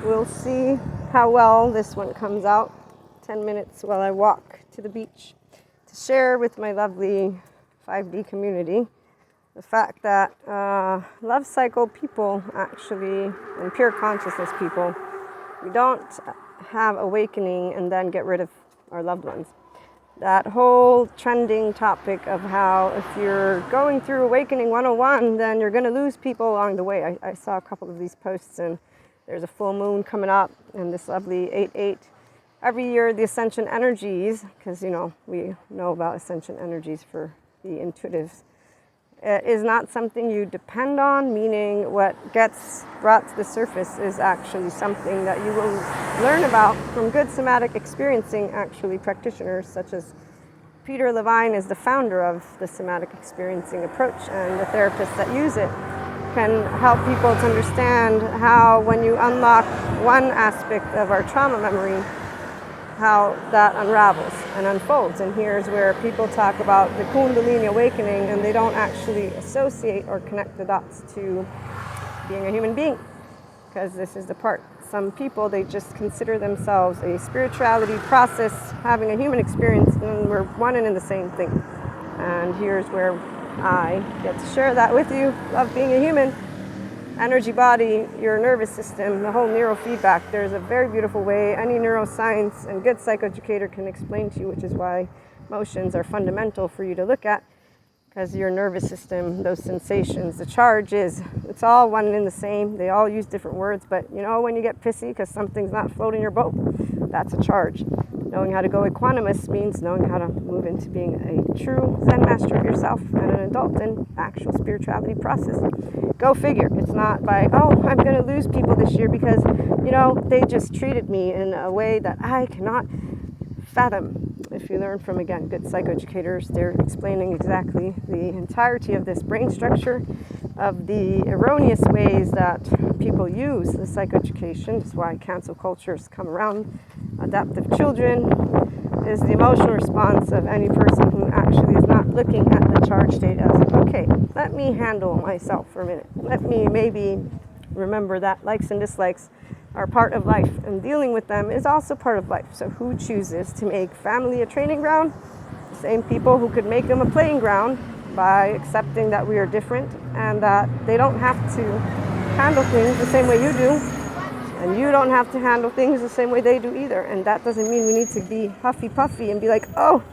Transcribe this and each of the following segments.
We'll see how well this one comes out. 10 minutes while I walk to the beach to share with my lovely 5D community the fact that love cycle people, actually, and pure consciousness people, we don't have awakening and then get rid of our loved ones. That whole trending topic of how if you're going through Awakening 101, then you're going to lose people along the way. I saw a couple of these posts, and there's a full moon coming up, and this lovely 8-8. Every year, the ascension energies, because, you know, we know about ascension energies for the intuitives, is not something you depend on, meaning what gets brought to the surface is actually something that you will learn about from good somatic experiencing, actually, practitioners such as Peter Levine is the founder of the somatic experiencing approach, and the therapists that use it can help people to understand how when you unlock one aspect of our trauma memory, how that unravels and unfolds. And here's where people talk about the Kundalini awakening and they don't actually associate or connect the dots to being a human being, because this is the part. Some people, they just consider themselves a spirituality process, having a human experience, and we're one and in the same thing. And here's where I get to share that with you. Love being a human. Energy body, your nervous system, the whole neurofeedback. There's a very beautiful way any neuroscience and good psychoeducator can explain to you, which is why emotions are fundamental for you to look at, because your nervous system, those sensations, the charges, it's all one and the same. They all use different words, but you know when you get pissy because something's not floating your boat, that's a charge. Knowing how to go equanimous means knowing how to move into being a true Zen master of yourself and an adult in actual spirituality process. Go figure. It's not by, oh, I'm going to lose people this year because, you know, they just treated me in a way that I cannot fathom. If you learn from, again, good psychoeducators, they're explaining exactly the entirety of this brain structure, of the erroneous ways that people use the psychoeducation. That's why cancel cultures come around. Adaptive children is the emotional response of any person who actually is not looking at the charge state as, okay, let me handle myself for a minute. Let me maybe remember that likes and dislikes are part of life, and dealing with them is also part of life. So who chooses to make family a training ground? The same people who could make them a playing ground by accepting that we are different and that they don't have to handle things the same way you do, and you don't have to handle things the same way they do either. And that doesn't mean we need to be huffy-puffy and be like, oh,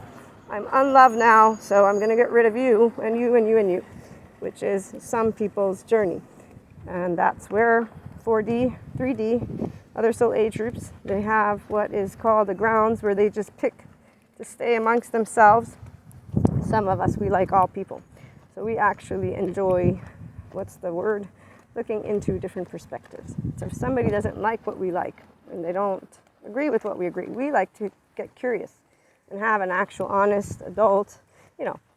I'm unloved now, so I'm going to get rid of you and you and you and you, which is some people's journey. And that's where 4D, 3D, other soul age groups, they have what is called the grounds where they just pick to stay amongst themselves. Some of us, we like all people. So we actually enjoy, looking into different perspectives. So if somebody doesn't like what we like and they don't agree with what we agree, we like to get curious and have an actual honest, adult,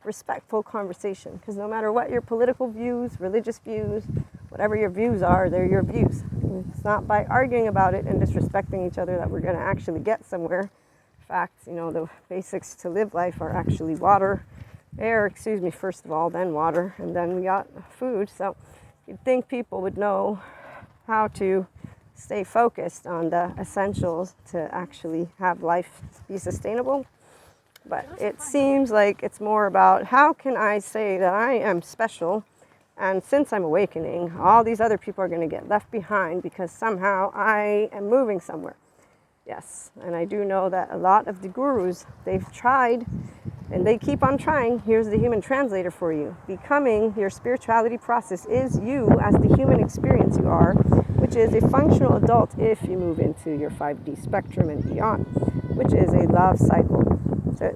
respectful conversation. Because no matter what your political views, religious views, whatever your views are, they're your views. It's not by arguing about it and disrespecting each other that we're going to actually get somewhere. In fact, the basics to live life are actually first of all, then water, and then we got food. So you'd think people would know how to stay focused on the essentials to actually have life be sustainable. But it seems like it's more about how can I say that I am special, and since I'm awakening, all these other people are going to get left behind because somehow I am moving somewhere. Yes, and I do know that a lot of the gurus, they've tried and they keep on trying. Here's the human translator for you. Becoming your spirituality process is you as the human experience you are, which is a functional adult if you move into your 5D spectrum and beyond, which is a love cycle. So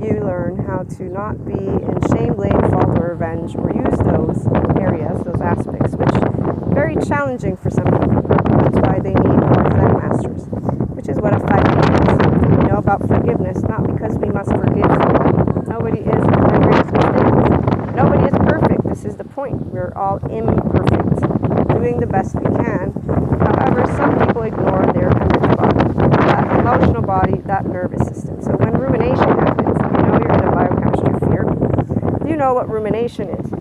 you learn how to not be in shame, blame, fault, or revenge, or use those areas, those aspects, which are very challenging for some people. That's why they need more Zen Masters, which is what a 5D is. We know about forgiveness, not because we must forgive someone. Nobody is the greatest mistake. Nobody is perfect. This is the point. We're all imperfect, doing the best we can. However, some people ignore their energy body, that emotional body, that nervous system. So when rumination happens, you're in a biochemistry of fear. You know what rumination is.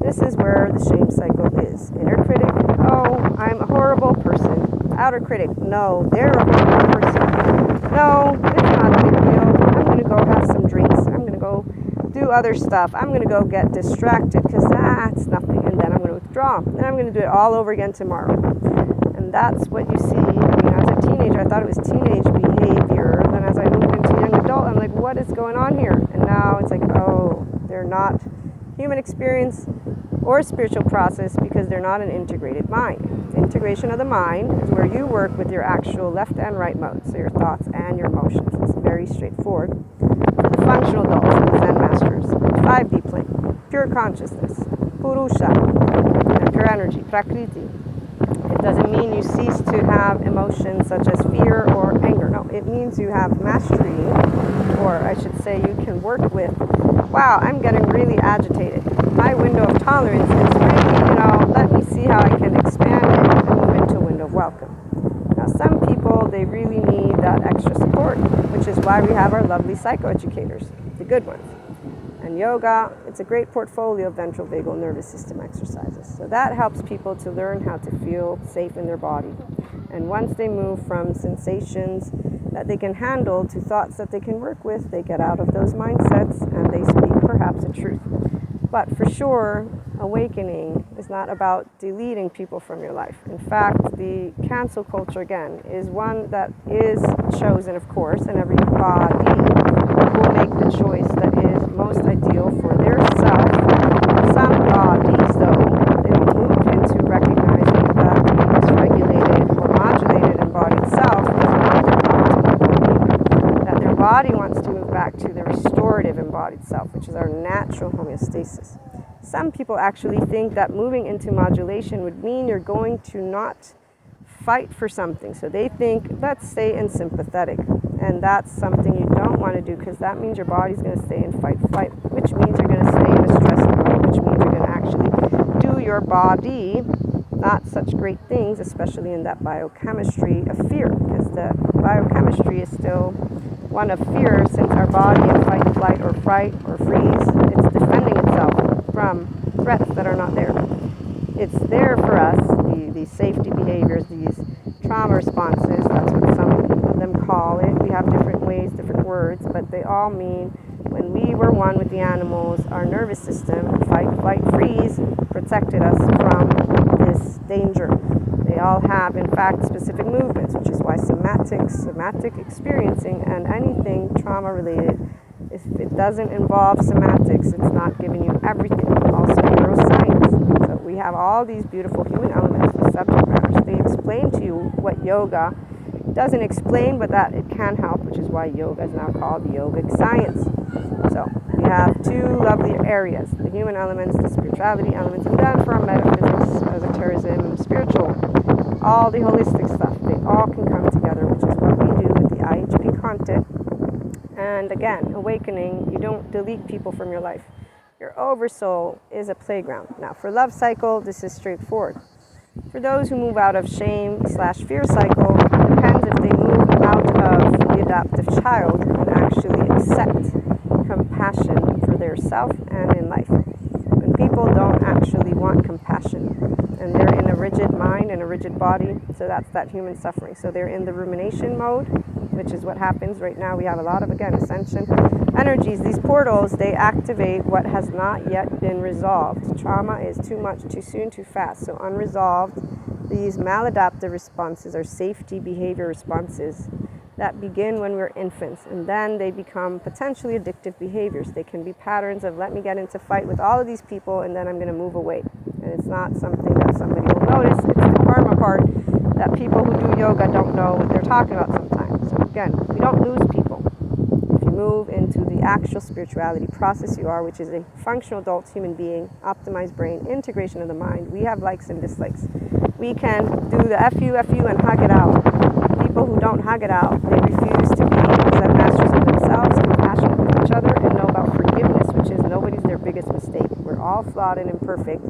This is where the shame cycle is. Inner critic, oh, I'm a horrible person. outer critic. No, they're a horrible person. No, it's not a big deal. I'm going to go have some drinks. I'm going to go do other stuff. I'm going to go get distracted because that's nothing. And then I'm going to withdraw. And I'm going to do it all over again tomorrow. And that's what you see. I mean, as a teenager, I thought it was teenage behavior. Then as I moved into young adult, I'm like, what is going on here? And now it's like, oh, they're not human experience or spiritual process because they're not an integrated mind. The integration of the mind is where you work with your actual left and right modes, so your thoughts and your emotions. It's very straightforward. For the functional adults, the Zen Masters, 5D plane, pure consciousness, Purusha, and pure energy, Prakriti. It doesn't mean you cease to have emotions such as fear or anger. No, it means you have mastery, or I should say you can work with, wow, I'm getting really agitated. My window of tolerance is really, let me see how I can expand it and move into a window of welcome. Now, some people, they really need that extra support, which is why we have our lovely psychoeducators, the good ones. And yoga, it's a great portfolio of ventral vagal nervous system exercises. So that helps people to learn how to feel safe in their body. And once they move from sensations that they can handle to thoughts that they can work with, they get out of those mindsets and they speak perhaps a truth. But for sure, awakening is not about deleting people from your life. In fact, the cancel culture, again, is one that is chosen, of course, and every body will make the choice that is most ideal for their self. Some bodies, though, they will move into recognizing that the dysregulated or modulated embodied self is not their optimal behavior, that their body wants to move back to the restorative embodied self, which is our natural homeostasis. Some people actually think that moving into modulation would mean you're going to not fight for something. So they think, let's stay in sympathetic. And that's something you don't want to do because that means your body's going to stay in fight, which means you're going to stay in a stress mode, which means you're going to actually do your body not such great things, especially in that biochemistry of fear, because the biochemistry is still one of fear, since our body in fight, flight, or fright, or freeze, it's defending itself from threats that are not there. It's there for us, these safety behaviors, these trauma responses, that's what some of them call it. We have different ways, different words, but they all mean when we were one with the animals, our nervous system, fight, flight, freeze, protected us from this danger. They all have, in fact, specific movements, which is why somatic experiencing, and anything trauma-related, if it doesn't involve somatics, it's not giving you everything. Also neuroscience. So we have all these beautiful human elements, the subject matters. They explain to you what yoga doesn't explain, but that it can help, which is why yoga is now called yogic science. So we have two lovely areas, the human elements, the spirituality elements, and then for our metaphysics, esotericism, spiritual, all the holistic stuff, they all can come together, which is what we do with the IHP content. And again, awakening, you don't delete people from your life. Your oversoul is a playground. Now, for love cycle, this is straightforward. For those who move out of shame/fear cycle, it depends if they move out of the adaptive child and actually accept compassion for their self and in life. When people don't actually want compassion and they're in a rigid mind and a rigid body, so that's that human suffering. So they're in the rumination mode, which is what happens right now. We have a lot of, again, ascension energies. These portals, they activate what has not yet been resolved. Trauma is too much, too soon, too fast. So unresolved, these maladaptive responses are safety behavior responses that begin when we're infants, and then they become potentially addictive behaviors. They can be patterns of, let me get into fight with all of these people and then I'm going to move away. And it's not something that somebody will notice. It's the karma part that people who do yoga don't know what they're talking about sometimes. So again, we don't lose people. If you move into the actual spirituality process you are, which is a functional adult human being, optimized brain, integration of the mind, we have likes and dislikes. We can do the FU, and hug it out. People who don't hug it out, they refuse to be Zen masters of themselves, compassionate with each other, and know about forgiveness, which is nobody's their biggest mistake. We're all flawed and imperfect.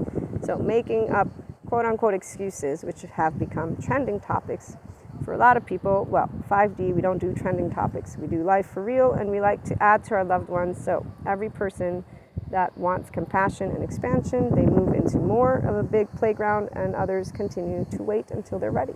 So making up quote-unquote excuses, which have become trending topics for a lot of people. Well, 5D, we don't do trending topics. We do life for real, and we like to add to our loved ones. So every person that wants compassion and expansion, they move into more of a big playground, and others continue to wait until they're ready.